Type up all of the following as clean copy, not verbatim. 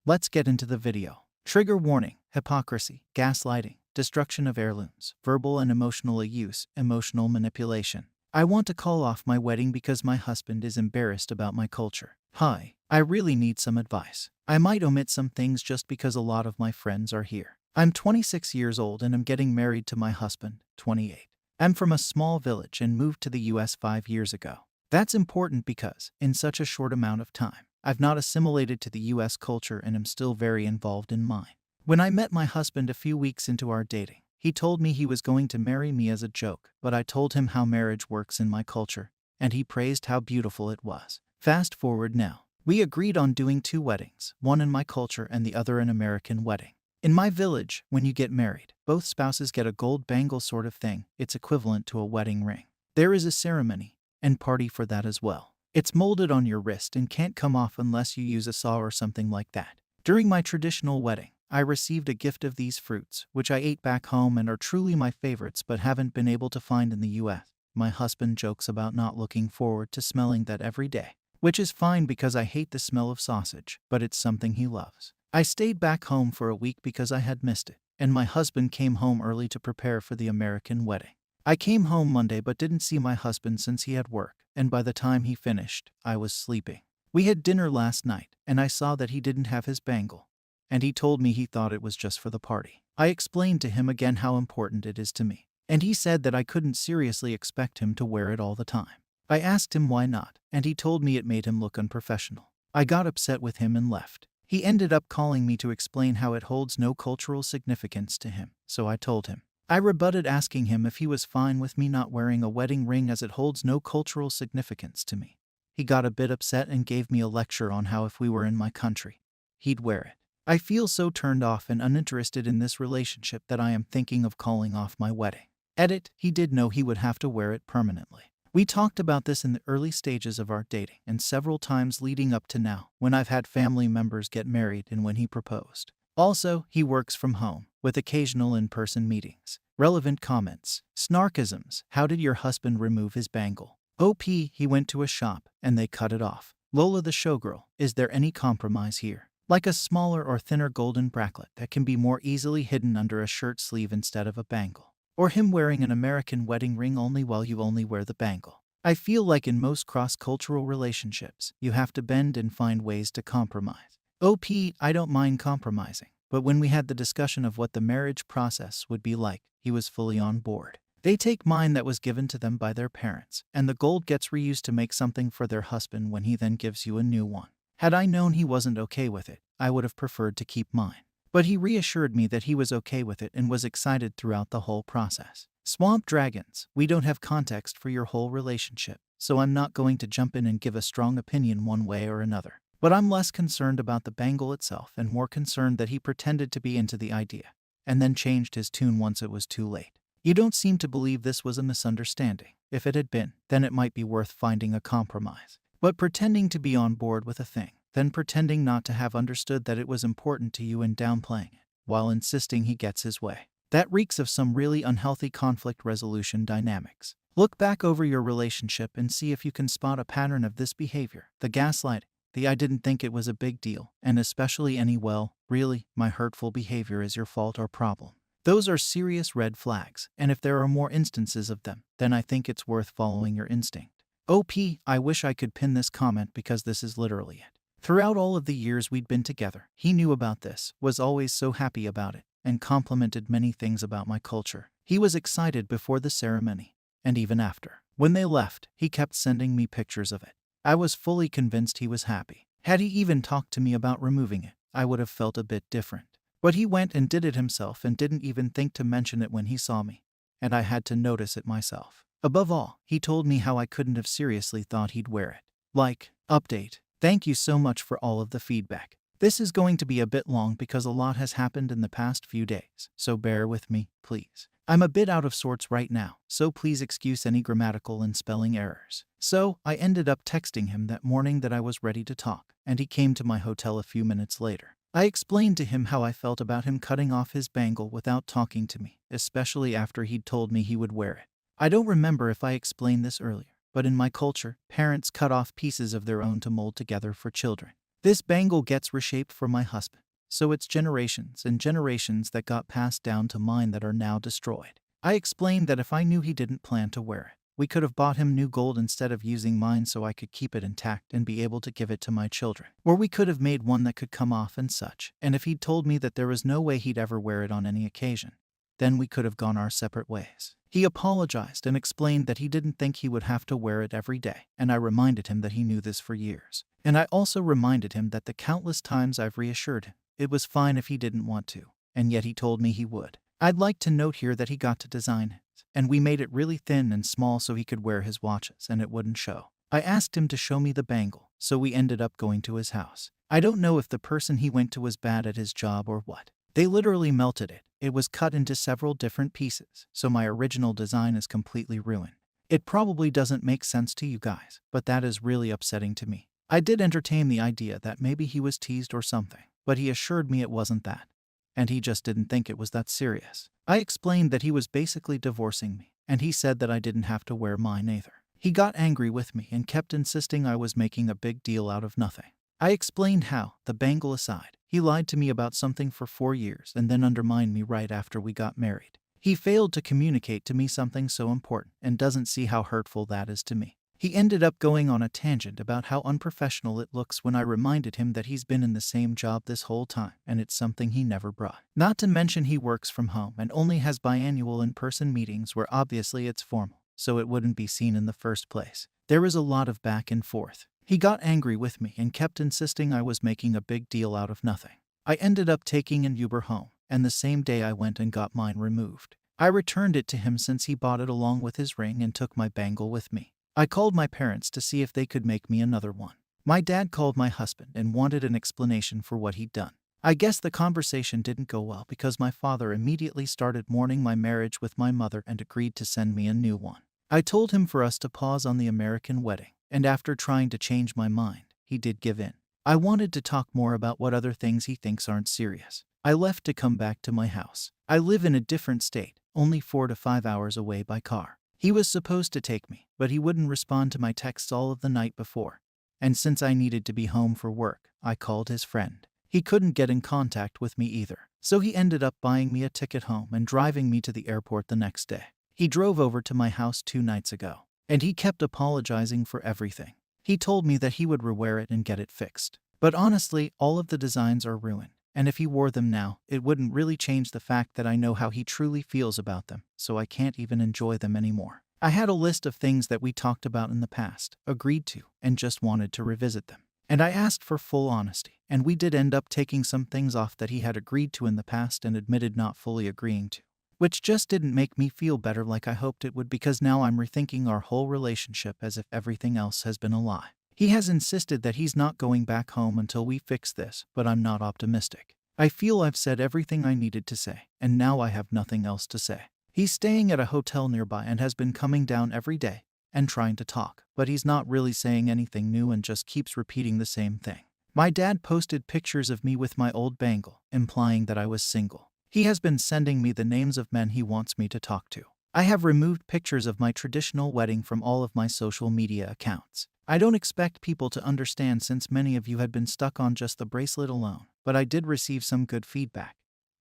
Let's get into the video. Trigger warning: hypocrisy, gaslighting, destruction of heirlooms, verbal and emotional abuse, emotional manipulation. I want to call off my wedding because my husband is embarrassed about my culture. Hi, I really need some advice. I might omit some things just because a lot of my friends are here. I'm 26 years old and I'm getting married to my husband, 28. I'm from a small village and moved to the US 5 years ago. That's important because, in such a short amount of time, I've not assimilated to the US culture and am still very involved in mine. When I met my husband a few weeks into our dating, he told me he was going to marry me as a joke, but I told him how marriage works in my culture, and he praised how beautiful it was. Fast forward now. We agreed on doing 2 weddings, one in my culture and the other an American wedding. In my village, when you get married, both spouses get a gold bangle sort of thing. It's equivalent to a wedding ring. There is a ceremony and party for that as well. It's molded on your wrist and can't come off unless you use a saw or something like that. During my traditional wedding, I received a gift of these fruits, which I ate back home and are truly my favorites but haven't been able to find in the US. My husband jokes about not looking forward to smelling that every day, which is fine because I hate the smell of sausage, but it's something he loves. I stayed back home for a week because I had missed it, and my husband came home early to prepare for the American wedding. I came home Monday but didn't see my husband since he had work, and by the time he finished, I was sleeping. We had dinner last night, and I saw that he didn't have his bangle, and he told me he thought it was just for the party. I explained to him again how important it is to me, and he said that I couldn't seriously expect him to wear it all the time. I asked him why not, and he told me it made him look unprofessional. I got upset with him and left. He ended up calling me to explain how it holds no cultural significance to him, so I told him. I rebutted asking him if he was fine with me not wearing a wedding ring as it holds no cultural significance to me. He got a bit upset and gave me a lecture on how if we were in my country, he'd wear it. I feel so turned off and uninterested in this relationship that I am thinking of calling off my wedding. Edit: he did know he would have to wear it permanently. We talked about this in the early stages of our dating and several times leading up to now, when I've had family members get married and when he proposed. Also, he works from home, with occasional in-person meetings. Relevant comments. Snarkisms: how did your husband remove his bangle? OP: he went to a shop, and they cut it off. Lola the showgirl: is there any compromise here? Like a smaller or thinner golden bracelet that can be more easily hidden under a shirt sleeve instead of a bangle. Or him wearing an American wedding ring only while you only wear the bangle. I feel like in most cross-cultural relationships, you have to bend and find ways to compromise. OP: I don't mind compromising, but when we had the discussion of what the marriage process would be like, he was fully on board. They take mine that was given to them by their parents, and the gold gets reused to make something for their husband when he then gives you a new one. Had I known he wasn't okay with it, I would have preferred to keep mine. But he reassured me that he was okay with it and was excited throughout the whole process. Swamp dragons: we don't have context for your whole relationship, so I'm not going to jump in and give a strong opinion one way or another. But I'm less concerned about the bangle itself and more concerned that he pretended to be into the idea, and then changed his tune once it was too late. You don't seem to believe this was a misunderstanding. If it had been, then it might be worth finding a compromise. But pretending to be on board with a thing, then pretending not to have understood that it was important to you and downplaying it, while insisting he gets his way. That reeks of some really unhealthy conflict resolution dynamics. Look back over your relationship and see if you can spot a pattern of this behavior. The gaslighting, the I didn't think it was a big deal, and especially any well, really, my hurtful behavior is your fault or problem. Those are serious red flags, and if there are more instances of them, then I think it's worth following your instinct. OP: I wish I could pin this comment because this is literally it. Throughout all of the years we'd been together, he knew about this, was always so happy about it, and complimented many things about my culture. He was excited before the ceremony, and even after. When they left, he kept sending me pictures of it. I was fully convinced he was happy. Had he even talked to me about removing it, I would have felt a bit different. But he went and did it himself and didn't even think to mention it when he saw me, and I had to notice it myself. Above all, he told me how I couldn't have seriously thought he'd wear it. Like, update. Thank you so much for all of the feedback. This is going to be a bit long because a lot has happened in the past few days, so bear with me, please. I'm a bit out of sorts right now, so please excuse any grammatical and spelling errors. So, I ended up texting him that morning that I was ready to talk, and he came to my hotel a few minutes later. I explained to him how I felt about him cutting off his bangle without talking to me, especially after he'd told me he would wear it. I don't remember if I explained this earlier, but in my culture, parents cut off pieces of their own to mold together for children. This bangle gets reshaped for my husband, so it's generations and generations that got passed down to mine that are now destroyed. I explained that if I knew he didn't plan to wear it, we could have bought him new gold instead of using mine so I could keep it intact and be able to give it to my children. Or we could have made one that could come off and such, and if he'd told me that there was no way he'd ever wear it on any occasion, then we could have gone our separate ways. He apologized and explained that he didn't think he would have to wear it every day, and I reminded him that he knew this for years. And I also reminded him that the countless times I've reassured him it was fine if he didn't want to, and yet he told me he would. I'd like to note here that he got to design it, and we made it really thin and small so he could wear his watches and it wouldn't show. I asked him to show me the bangle, so we ended up going to his house. I don't know if the person he went to was bad at his job or what. They literally melted it. It was cut into several different pieces, so my original design is completely ruined. It probably doesn't make sense to you guys, but that is really upsetting to me. I did entertain the idea that maybe he was teased or something, but he assured me it wasn't that, and he just didn't think it was that serious. I explained that he was basically divorcing me, and he said that I didn't have to wear mine either. He got angry with me and kept insisting I was making a big deal out of nothing. I explained how, the bangle aside, he lied to me about something for 4 years and then undermined me right after we got married. He failed to communicate to me something so important and doesn't see how hurtful that is to me. He ended up going on a tangent about how unprofessional it looks when I reminded him that he's been in the same job this whole time and it's something he never brought. Not to mention he works from home and only has biannual in-person meetings where obviously it's formal, so it wouldn't be seen in the first place. There was a lot of back and forth. He got angry with me and kept insisting I was making a big deal out of nothing. I ended up taking an Uber home, and the same day I went and got mine removed. I returned it to him since he bought it along with his ring and took my bangle with me. I called my parents to see if they could make me another one. My dad called my husband and wanted an explanation for what he'd done. I guess the conversation didn't go well because my father immediately started mourning my marriage with my mother and agreed to send me a new one. I told him for us to pause on the American wedding, and after trying to change my mind, he did give in. I wanted to talk more about what other things he thinks aren't serious. I left to come back to my house. I live in a different state, only 4 to 5 hours away by car. He was supposed to take me, but he wouldn't respond to my texts all of the night before. And since I needed to be home for work, I called his friend. He couldn't get in contact with me either, so he ended up buying me a ticket home and driving me to the airport the next day. He drove over to my house 2 nights ago, and he kept apologizing for everything. He told me that he would rewear it and get it fixed. But honestly, all of the designs are ruined, and if he wore them now, it wouldn't really change the fact that I know how he truly feels about them, so I can't even enjoy them anymore. I had a list of things that we talked about in the past, agreed to, and just wanted to revisit them. And I asked for full honesty, and we did end up taking some things off that he had agreed to in the past and admitted not fully agreeing to, which just didn't make me feel better like I hoped it would because now I'm rethinking our whole relationship as if everything else has been a lie. He has insisted that he's not going back home until we fix this, but I'm not optimistic. I feel I've said everything I needed to say, and now I have nothing else to say. He's staying at a hotel nearby and has been coming down every day and trying to talk, but he's not really saying anything new and just keeps repeating the same thing. My dad posted pictures of me with my old bangle, implying that I was single. He has been sending me the names of men he wants me to talk to. I have removed pictures of my traditional wedding from all of my social media accounts. I don't expect people to understand since many of you had been stuck on just the bracelet alone, but I did receive some good feedback.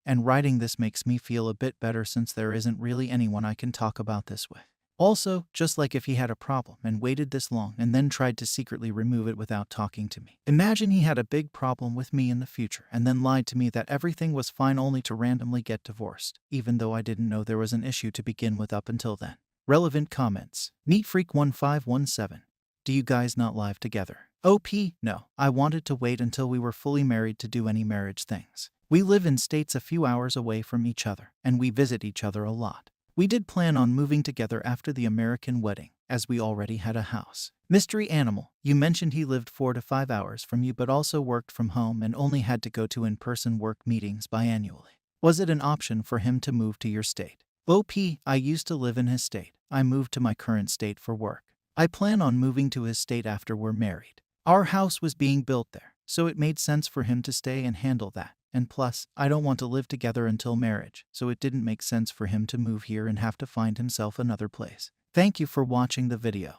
And writing this makes me feel a bit better since there isn't really anyone I can talk about this with. Also, just like if he had a problem and waited this long and then tried to secretly remove it without talking to me. Imagine he had a big problem with me in the future and then lied to me that everything was fine only to randomly get divorced, even though I didn't know there was an issue to begin with up until then. Relevant comments. NeatFreak1517. Do you guys not live together? OP, no. I wanted to wait until we were fully married to do any marriage things. We live in states a few hours away from each other, and we visit each other a lot. We did plan on moving together after the American wedding, as we already had a house. Mystery Animal, you mentioned he lived 4 to 5 hours from you but also worked from home and only had to go to in-person work meetings biannually. Was it an option for him to move to your state? OP, I used to live in his state. I moved to my current state for work. I plan on moving to his state after we're married. Our house was being built there, so it made sense for him to stay and handle that. And plus, I don't want to live together until marriage, so it didn't make sense for him to move here and have to find himself another place. Thank you for watching the video.